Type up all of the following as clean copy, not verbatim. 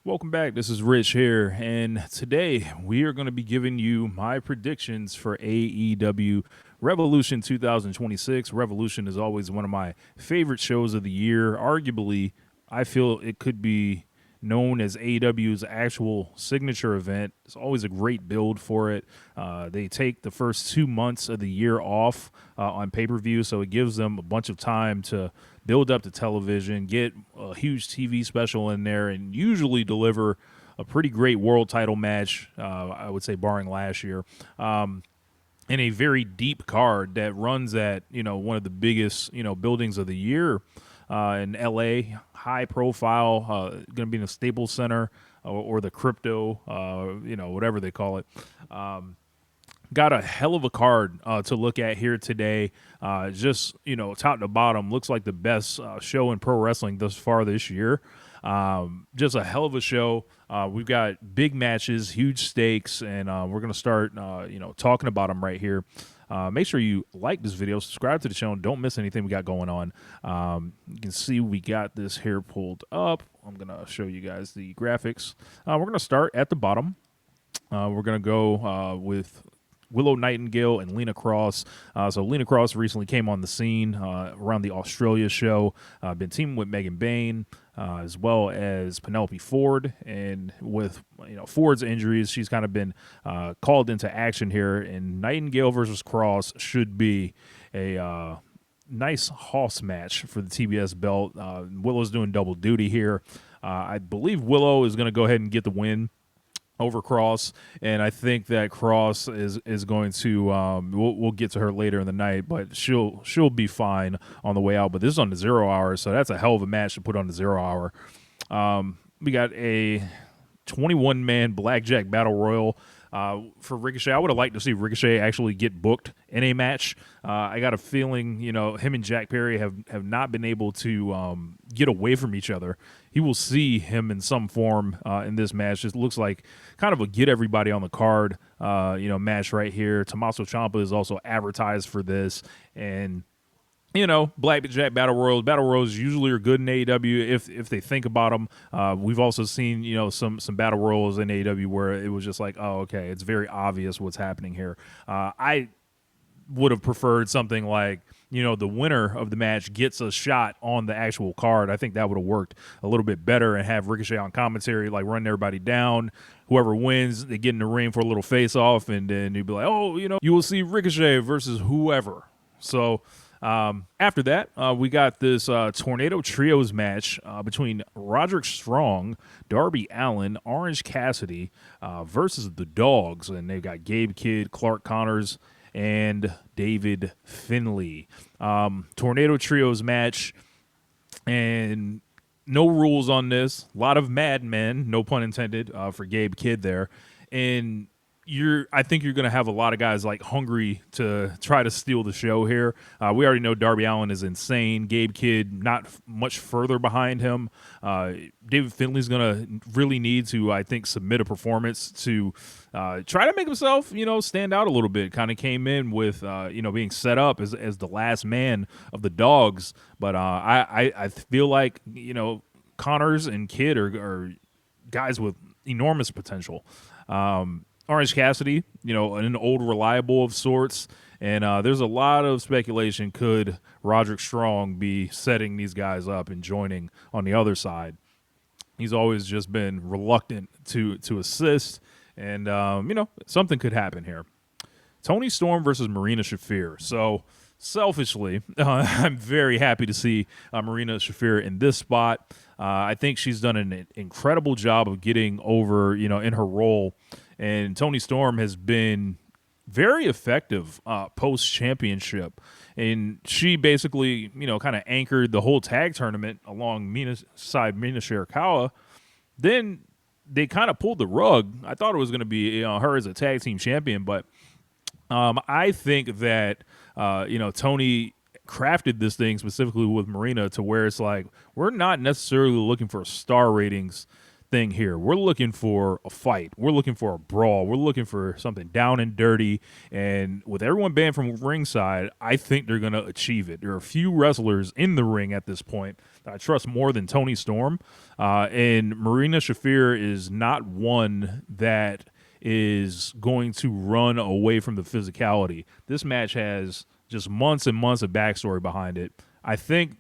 Welcome back. This is Rich here, and today we are going to be giving you my predictions for AEW Revolution 2026. Revolution is always one of my favorite shows of the year. Arguably, I feel it could be known as AEW's actual signature event. It's always a great build for it. They take the first 2 months of the year off on pay-per-view, so it gives them a bunch of time to build up the television, get a huge TV special in there, and usually deliver a pretty great world title match, I would say barring last year, in a very deep card that runs at, one of the biggest, buildings of the year in LA, high profile, going to be in the Staples Center or the Crypto, whatever they call it. Got a hell of a card to look at here today. Just, top to bottom, looks like the best show in pro wrestling thus far this year. Just a hell of a show. We've got big matches, huge stakes, and we're going to start, talking about them right here. Make sure you like this video, subscribe to the channel, don't miss anything we got going on. You can see we got this here pulled up. I'm going to show you guys the graphics. We're going to start at the bottom. We're going to go with Willow Nightingale and Lena Cross. So Lena Cross recently came on the scene around the Australia show. Been teaming with Megan Bayne as well as Penelope Ford. And with Ford's injuries, she's kind of been called into action here. And Nightingale versus Cross should be a nice hoss match for the TBS belt. Willow's doing double duty here. I believe Willow is going to go ahead and get the win over Cross, and I think that Cross is going to we'll get to her later in the night, but she'll be fine on the way out. But this is on the 0 hour, so that's a hell of a match to put on the 0 hour. We got a 21-man blackjack battle royal for Ricochet. I would have liked to see Ricochet actually get booked in a match. I got a feeling, him and Jack Perry have not been able to get away from each other. He will see him in some form in this match. It looks like kind of a get everybody on the card, match right here. Tommaso Ciampa is also advertised for this, and blackjack battle royals. Battle royals usually are good in AEW if they think about them. We've also seen some battle royals in AEW where it was just like, oh, okay, it's very obvious what's happening here. I would have preferred something like the winner of the match gets a shot on the actual card. I think that would have worked a little bit better, and have Ricochet on commentary, like running everybody down. Whoever wins, they get in the ring for a little face-off, and then you'd be like, oh, you will see Ricochet versus whoever. So after that, we got this Tornado Trios match between Roderick Strong, Darby Allin, Orange Cassidy versus the Dogs. And they've got Gabe Kidd, Clark Connors, and David Finlay. Tornado Trios match, and no rules on this. A lot of madmen, no pun intended, for Gabe Kidd there. And I think you're going to have a lot of guys like hungry to try to steal the show here. We already know Darby Allin is insane. Gabe Kidd not much further behind him. David Finlay's going to really need to, I think, submit a performance to try to make himself, stand out a little bit. Kind of came in with, being set up as the last man of the Dogs. But I feel like, Connors and Kidd are guys with enormous potential. Orange Cassidy, an old reliable of sorts, and there's a lot of speculation. Could Roderick Strong be setting these guys up and joining on the other side? He's always just been reluctant to assist, and something could happen here. Toni Storm versus Marina Shafir. So selfishly, I'm very happy to see Marina Shafir in this spot. I think she's done an incredible job of getting over, in her role. And Toni Storm has been very effective post-championship. And she basically, kind of anchored the whole tag tournament along Mina Shirakawa. Then they kind of pulled the rug. I thought it was going to be her as a tag team champion, but I think that, Toni crafted this thing specifically with Marina to where it's like, we're not necessarily looking for star ratings thing here. We're looking for a fight. We're looking for a brawl. We're looking for something down and dirty. And with everyone banned from ringside, I think they're going to achieve it. There are a few wrestlers in the ring at this point that I trust more than Tony Storm. And Marina Shafir is not one that is going to run away from the physicality. This match has just months and months of backstory behind it. I think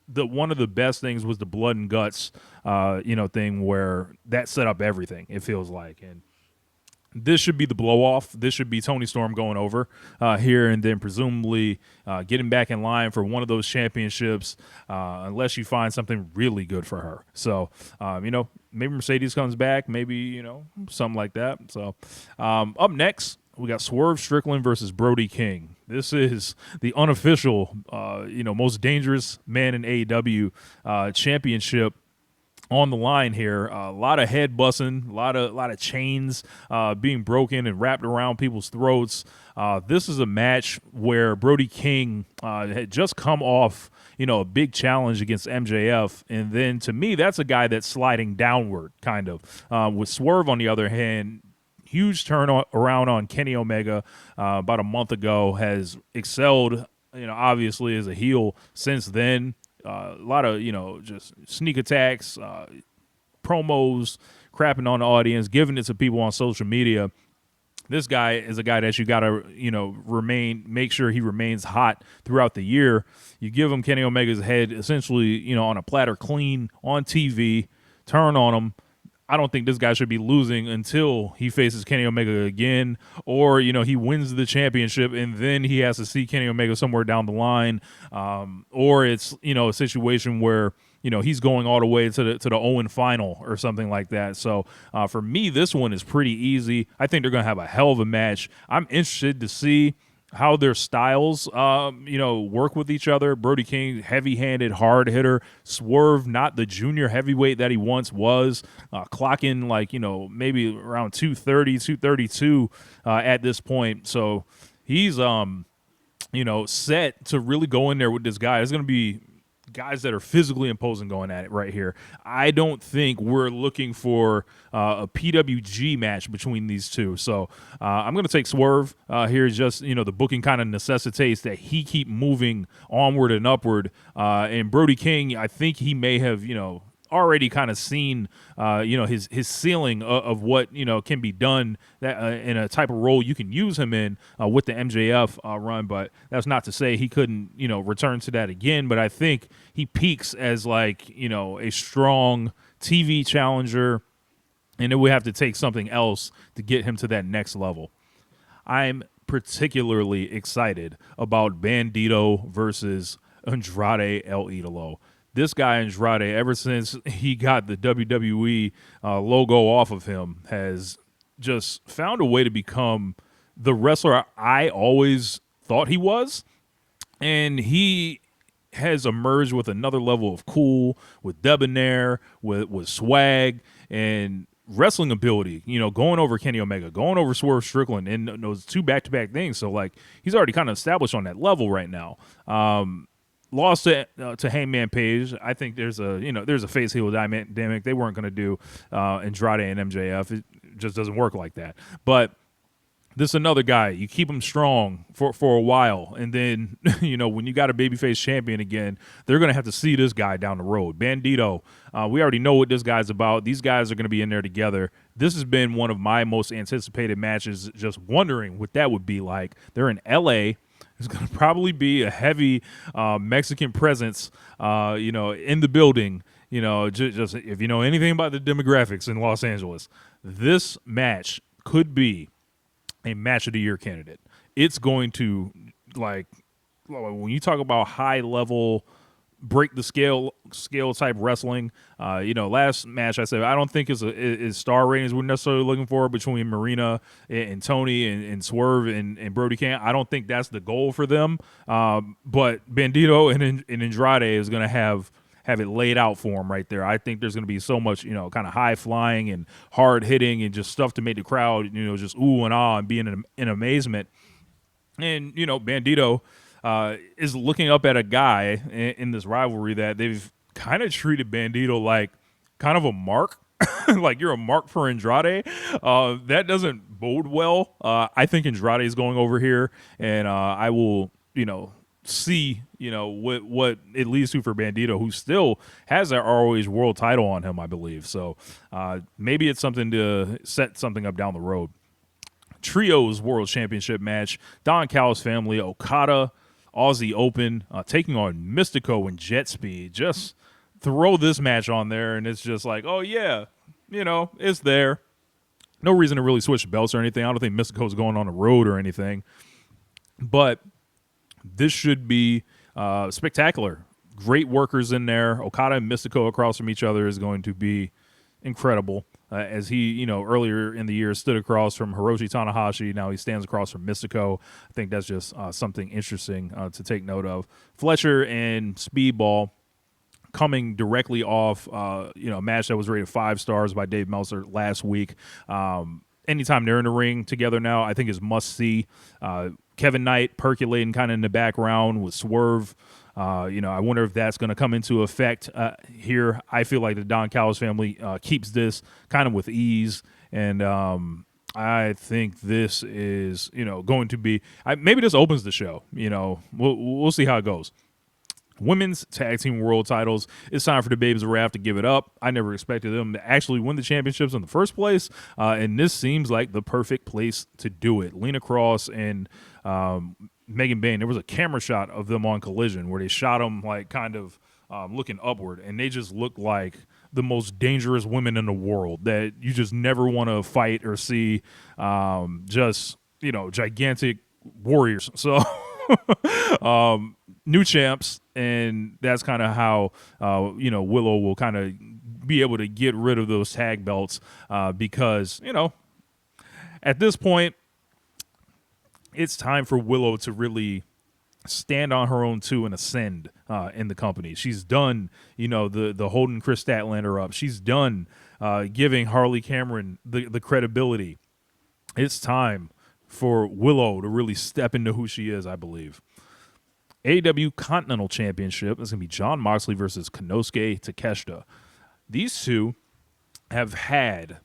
one of the best things was the blood and guts, thing where that set up everything, it feels like. And this should be the blow-off. This should be Tony Storm going over here and then presumably getting back in line for one of those championships unless you find something really good for her. So, maybe Mercedes comes back, maybe, something like that. So, up next, we got Swerve Strickland versus Brody King. This is the unofficial, most dangerous man in AEW championship on the line here. A lot of head busting, a lot of chains being broken and wrapped around people's throats. This is a match where Brody King had just come off, a big challenge against MJF, and then to me, that's a guy that's sliding downward, kind of. With Swerve, on the other hand, huge turn around on Kenny Omega about a month ago, has excelled, obviously as a heel since then. A lot of, just sneak attacks, promos, crapping on the audience, giving it to people on social media. This guy is a guy that you got to, make sure he remains hot throughout the year. You give him Kenny Omega's head essentially, on a platter clean on TV, turn on him. I don't think this guy should be losing until he faces Kenny Omega again, or, he wins the championship and then he has to see Kenny Omega somewhere down the line. Or it's, a situation where, he's going all the way to the Owen final or something like that. So for me, this one is pretty easy. I think they're going to have a hell of a match. I'm interested to see how their styles, work with each other. Brody King, heavy-handed, hard hitter. Swerve, not the junior heavyweight that he once was. Clocking maybe around 230, 232 at this point. So he's, set to really go in there with this guy. There's going to be guys that are physically imposing going at it right here. I don't think we're looking for a PWG match between these two. So I'm going to take Swerve here. Just, the booking kind of necessitates that he keep moving onward and upward. And Brody King, I think he may have, already kind of seen, his ceiling of what, can be done that in a type of role you can use him in with the MJF run. But that's not to say he couldn't, return to that again. But I think he peaks as a strong TV challenger, and then we have to take something else to get him to that next level. I'm particularly excited about Bandido versus Andrade El Idolo. This guy, Andrade, ever since he got the WWE logo off of him, has just found a way to become the wrestler I always thought he was. And he has emerged with another level of cool, with debonair, with swag, and wrestling ability, going over Kenny Omega, going over Swerve Strickland in those two back-to-back things. So, he's already kind of established on that level right now. Lost to Hangman Page. I think there's a face heel dynamic. They weren't going to do Andrade and MJF. It just doesn't work like that. But this is another guy. You keep him strong for a while, and then when you got a babyface champion again, they're going to have to see this guy down the road. Bandido. We already know what this guy's about. These guys are going to be in there together. This has been one of my most anticipated matches. Just wondering what that would be like. They're in LA. There's going to probably be a heavy Mexican presence, in the building. Just if you know anything about the demographics in Los Angeles, this match could be a match of the year candidate. It's going to, when you talk about high level, break the scale type wrestling. Last match I said I don't think is star ratings we're necessarily looking for between Marina and Tony and Swerve and Brody King. I don't think that's the goal for them. But Bandido and Andrade is going to have it laid out for him right there. I think there's going to be so much, kind of high flying and hard hitting and just stuff to make the crowd, just ooh and ah and be in amazement. And, Bandido is looking up at a guy in this rivalry that they've kind of treated Bandido like kind of a mark like you're a mark for Andrade. That doesn't bode well. I think Andrade is going over here, and I will, see, what it leads to for Bandido, who still has that ROH world title on him, I believe. So maybe it's something to set something up down the road. Trios World Championship match. Don Callis family, Okada, Aussie Open, taking on Mystico and Jet Speed. Just throw this match on there, and it's just like, oh, yeah, it's there. No reason to really switch belts or anything. I don't think Mystico's going on the road or anything. But this should be spectacular. Great workers in there. Okada and Mystico across from each other is going to be incredible. As he, earlier in the year stood across from Hiroshi Tanahashi. Now he stands across from Mystico. I think that's just something interesting to take note of. Fletcher and Speedball coming directly off, a match that was rated 5 stars by Dave Meltzer last week. Anytime they're in the ring together now, I think is must see. Kevin Knight percolating kind of in the background with Swerve. I wonder if that's going to come into effect here. I feel like the Don Callis family keeps this kind of with ease, and I think this is, going to be. Maybe this opens the show. We'll see how it goes. Women's Tag Team World Titles. It's time for the Babes of Wrath to give it up. I never expected them to actually win the championships in the first place, and this seems like the perfect place to do it. Lena Cross and Megan Bain, there was a camera shot of them on Collision where they shot them like kind of looking upward, and they just look like the most dangerous women in the world that you just never want to fight or see. Gigantic warriors. So new champs, and that's kind of how Willow will kind of be able to get rid of those tag belts because at this point it's time for Willow to really stand on her own too and ascend in the company. She's done the holding Chris Statlander up. She's done giving Harley Cameron the credibility. It's time for Willow to really step into who she is, I believe. AEW Continental Championship is going to be Jon Moxley versus Konosuke Takeshita. These two have had,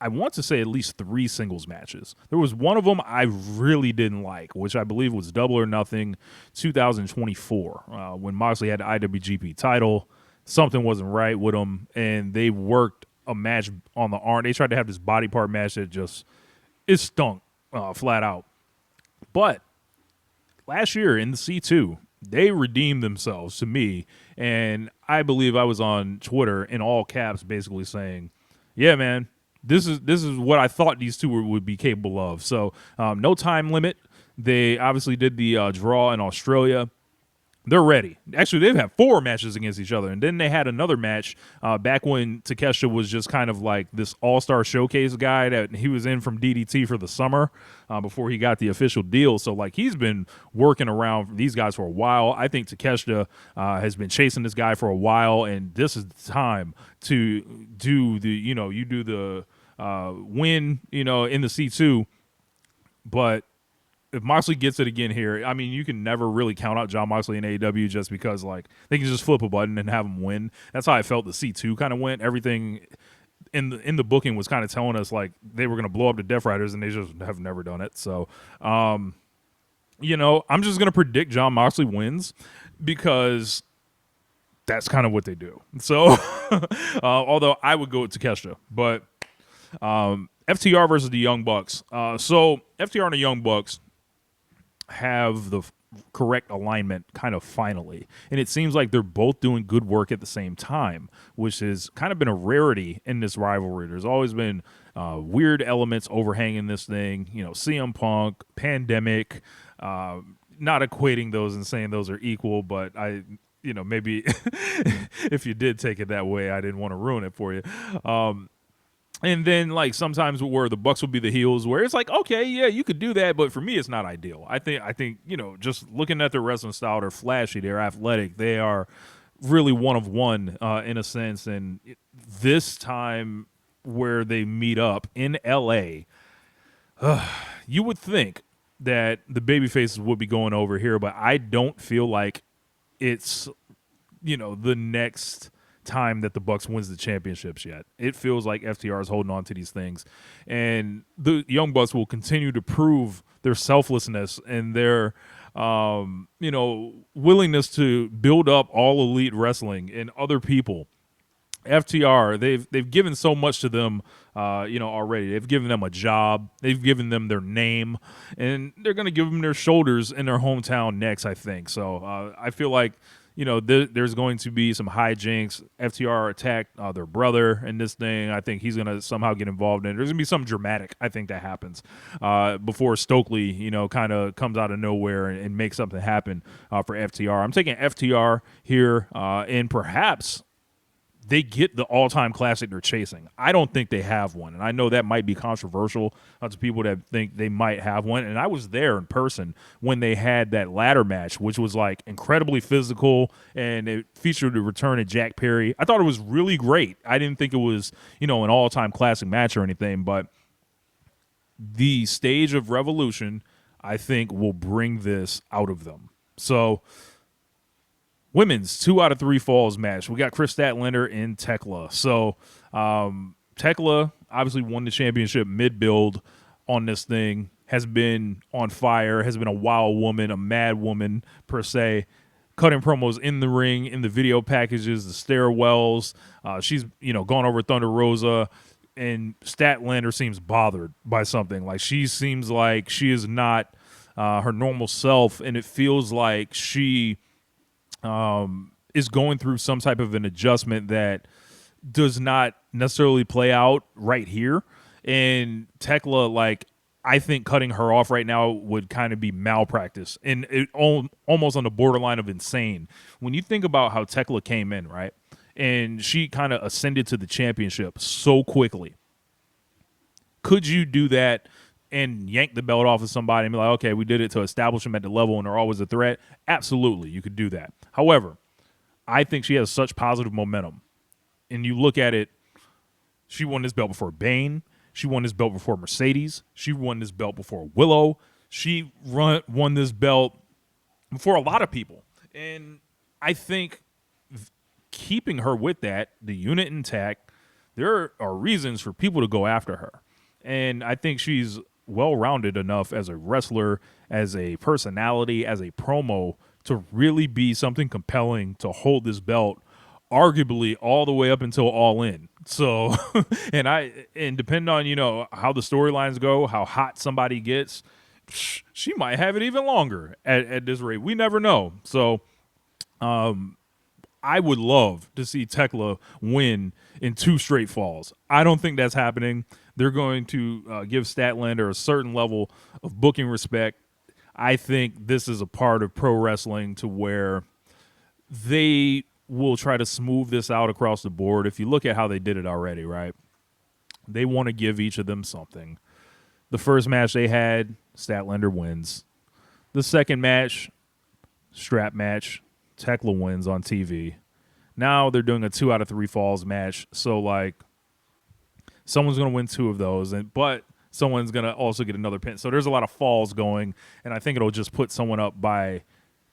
I want to say, at least 3 singles matches. There was one of them I really didn't like, which I believe was Double or Nothing 2024, when Moxley had the IWGP title. Something wasn't right with him, and they worked a match on the arm. They tried to have this body part match that it stunk flat out. But last year in the C2, they redeemed themselves to me, and I believe I was on Twitter in all caps basically saying, yeah, man, this is what I thought these two would be capable of. So no time limit. They obviously did the draw in Australia. They're ready. Actually, they've had 4 matches against each other, and then they had another match back when Takeshita was just kind of like this all-star showcase guy that he was in from DDT for the summer before he got the official deal. So, like, he's been working around these guys for a while. I think Takeshita has been chasing this guy for a while, and this is the time to do the, you do the win, in the C2, but if Moxley gets it again here, I mean, you can never really count out Jon Moxley in AEW just because, like, they can just flip a button and have him win. That's how I felt the C2 kind of went. Everything in the booking was kind of telling us, like, they were going to blow up the Death Riders, and they just have never done it. So, I'm just going to predict Jon Moxley wins because that's kind of what they do. So, although I would go with Takeshita, but FTR versus the Young Bucks. So, FTR and the Young Bucks have the correct alignment kind of finally, and it seems like they're both doing good work at the same time, which has kind of been a rarity in this rivalry. There's always been weird elements overhanging this thing, CM Punk, Pandemic, not equating those and saying those are equal, but maybe if you did take it that way, I didn't want to ruin it for you. And then, like, sometimes where the Bucks will be the heels, where it's like, okay, yeah, you could do that, but for me, it's not ideal. I think just looking at their wrestling style, they're flashy, they're athletic, they are really one of one in a sense. And this time where they meet up in L.A., you would think that the babyfaces would be going over here, but I don't feel like it's, the next time that the Bucks wins the championships yet. It feels like FTR is holding on to these things, and the Young Bucks will continue to prove their selflessness and their willingness to build up all elite wrestling and other people. FTR, they've given so much to them, already. They've given them a job, they've given them their name, and they're going to give them their shoulders in their hometown next, I think. So I feel like, there's going to be some hijinks. FTR attacked their brother in this thing. I think he's going to somehow get involved in it. There's going to be something dramatic, I think, that happens before Stokely, kind of comes out of nowhere and makes something happen for FTR. I'm taking FTR here, and perhaps they get the all-time classic they're chasing. I don't think they have one, and I know that might be controversial to people that think they might have one, and I was there in person when they had that ladder match, which was, like, incredibly physical, and it featured the return of Jack Perry. I thought it was really great. I didn't think it was, an all-time classic match or anything, but the stage of Revolution, I think, will bring this out of them. So women's 2 out of 3 falls match. We got Kris Statlander and Techla. So Techla obviously won the championship mid-build on this thing, has been on fire, has been a wild woman, a mad woman per se, cutting promos in the ring, in the video packages, the stairwells. She's, gone over Thunder Rosa, and Statlander seems bothered by something. Like, she seems like she is not her normal self, and it feels like she is going through some type of an adjustment that does not necessarily play out right here. And Techla, like, I think cutting her off right now would kind of be malpractice and almost on the borderline of insane. When you think about how Techla came in, right, and she kind of ascended to the championship so quickly, could you do that and yank the belt off of somebody and be like, okay, we did it to establish them at the level and they're always a threat? Absolutely, you could do that. However, I think she has such positive momentum. And you look at it, she won this belt before Bane. She won this belt before Mercedes. She won this belt before Willow. She won this belt before a lot of people. And I think keeping her with that, the unit intact, there are reasons for people to go after her. And I think she's well-rounded enough as a wrestler, as a personality, as a promo to really be something compelling to hold this belt arguably all the way up until All In. So, and depending on, how the storylines go, how hot somebody gets, she might have it even longer at this rate. We never know. So, I would love to see Techla win in 2 straight falls. I don't think that's happening. They're going to give Statlander a certain level of booking respect. I think this is a part of pro wrestling to where they will try to smooth this out across the board. If you look at how they did it already, right? They want to give each of them something. The first match they had, Statlander wins. The second match, strap match, Techla wins on TV. Now they're doing a 2 out of 3 falls match. So, like, someone's going to win 2 of those, but someone's going to also get another pin. So there's a lot of falls going, and I think it'll just put someone up by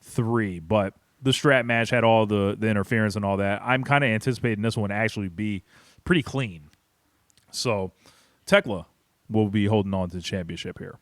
3. But the strap match had all the interference and all that. I'm kind of anticipating this one to actually be pretty clean. So Techla will be holding on to the championship here.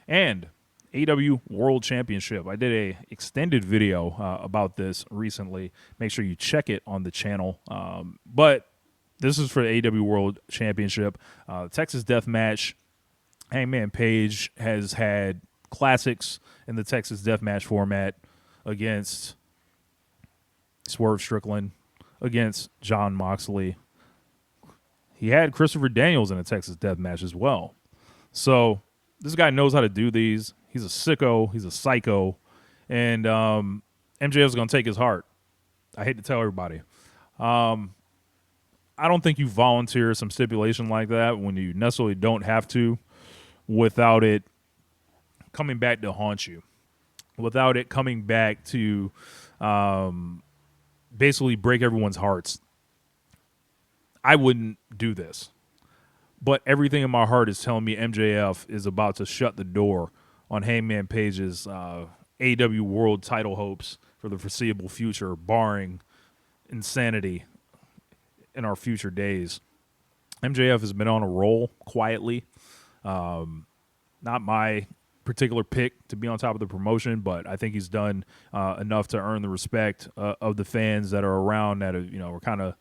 And AEW World Championship. I did a extended video about this recently. Make sure you check it on the channel. But this is for the AEW World Championship. Texas Death Match. Hangman Page has had classics in the Texas Death Match format against Swerve Strickland, against Jon Moxley. He had Christopher Daniels in a Texas Death Match as well. So this guy knows how to do these. He's a sicko. He's a psycho. And MJF's going to take his heart. I hate to tell everybody. I don't think you volunteer some stipulation like that when you necessarily don't have to, without it coming back to haunt you, without it coming back to basically break everyone's hearts. I wouldn't do this. But everything in my heart is telling me MJF is about to shut the door on Hangman Page's AEW World title hopes for the foreseeable future, barring insanity in our future days. MJF has been on a roll quietly. Not my particular pick to be on top of the promotion, but I think he's done enough to earn the respect of the fans that are around that are kind of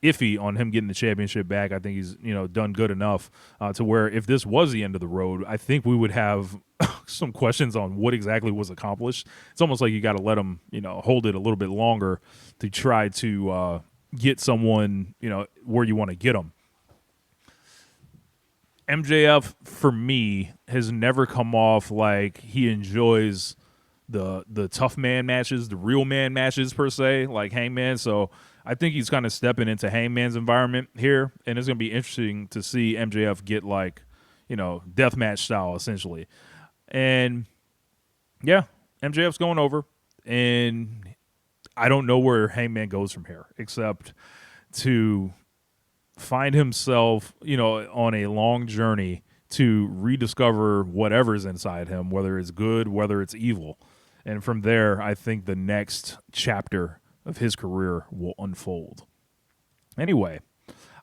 iffy on him getting the championship back. I think he's done good enough to where if this was the end of the road, I think we would have some questions on what exactly was accomplished. It's almost like you got to let him hold it a little bit longer to try to get someone where you want to get them. MJF, for me, has never come off like he enjoys the tough man matches, the real man matches per se, like Hangman. So I think he's kind of stepping into Hangman's environment here, and it's going to be interesting to see MJF get like, deathmatch style essentially. And yeah, MJF's going over, and I don't know where Hangman goes from here except to find himself, on a long journey to rediscover whatever's inside him, whether it's good, whether it's evil. And from there, I think the next chapter of his career will unfold. Anyway,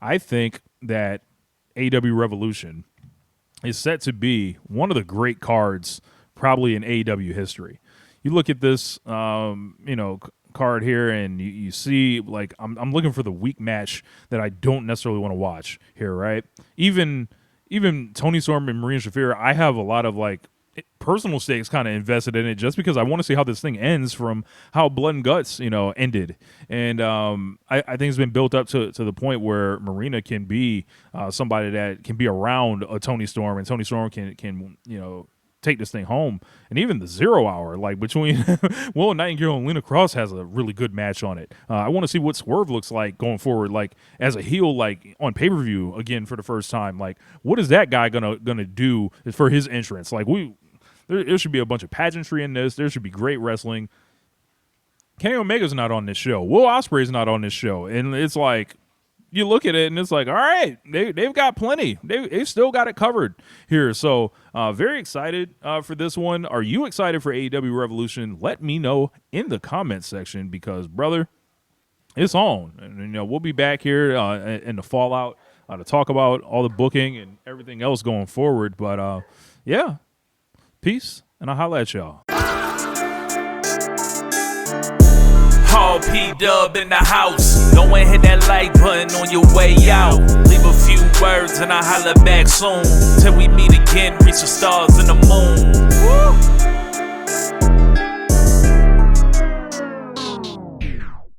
I think that AEW Revolution is set to be one of the great cards probably in AEW history. You look at this, card here, and you see, like, I'm looking for the weak match that I don't necessarily want to watch here, right? Even Tony Storm and Maria Shafir, I have a lot of like personal stakes kind of invested in it just because I want to see how this thing ends from how Blood and Guts, ended. And I think it's been built up to the point where Marina can be somebody that can be around a Tony Storm, and Tony Storm can take this thing home. And even the 0 hour, like between Will Nightingale and Lena Cross, has a really good match on it. I want to see what Swerve looks like going forward, like as a heel, like on pay-per-view again for the first time. Like, what is that guy gonna do for his entrance? Like, there should be a bunch of pageantry in this. There should be great wrestling. Kenny Omega's not on this show. Will Ospreay's not on this show. And it's like, you look at it and it's like, all right, they've got plenty. They've still got it covered here. So very excited for this one. Are you excited for AEW Revolution? Let me know in the comments section because, brother, it's on. And we'll be back here in the fallout to talk about all the booking and everything else going forward. But yeah, peace, and I'll holla at y'all. Paul P-Dub in the house. Go and hit that like button on your way out. Leave a few words and I'll holla back soon. Till we meet again, reach the stars and the moon. Woo!